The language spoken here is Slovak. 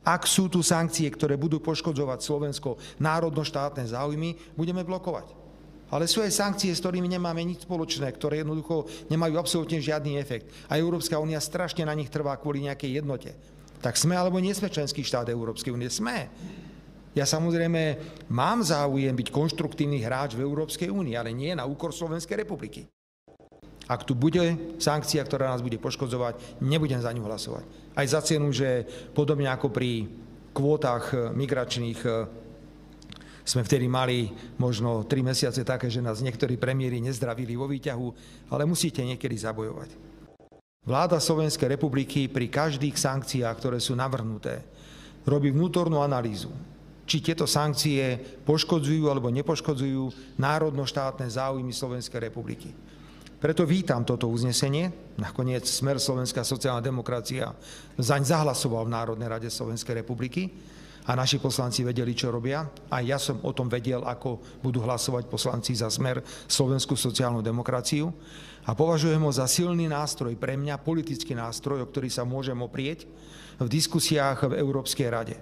Ak sú tu sankcie, ktoré budú poškodzovať Slovensko národno-štátne záujmy, budeme blokovať. Ale sú aj sankcie, s ktorými nemáme nič spoločné, ktoré jednoducho nemajú absolútne žiadny efekt. A Európska únia strašne na nich trvá kvôli nejakej jednote. Tak sme alebo nie sme členský štát Európskej únie? Sme. Ja samozrejme mám záujem byť konštruktívny hráč v Európskej únii, ale nie na úkor Slovenskej republiky. Ak tu bude sankcia, ktorá nás bude poškodzovať, nebudem za ňu hlasovať. Aj za cenu, že podobne ako pri kvótach migračných sme vtedy mali možno 3 mesiace také, že nás niektorí premiéri nezdravili vo výťahu, ale musíte niekedy zabojovať. Vláda Slovenskej republiky pri každých sankciách, ktoré sú navrhnuté, robí vnútornú analýzu, či tieto sankcie poškodzujú alebo nepoškodzujú národno-štátne záujmy Slovenskej republiky. Preto vítam toto uznesenie. Nakoniec Smer Slovenská sociálna demokracia zaň zahlasoval v Národnej rade Slovenskej republiky a naši poslanci vedeli, čo robia. A ja som o tom vedel, ako budú hlasovať poslanci za Smer Slovenskú sociálnu demokraciu. A považujem ho za silný nástroj pre mňa, politický nástroj, o ktorý sa môžem oprieť v diskusiách v Európskej rade.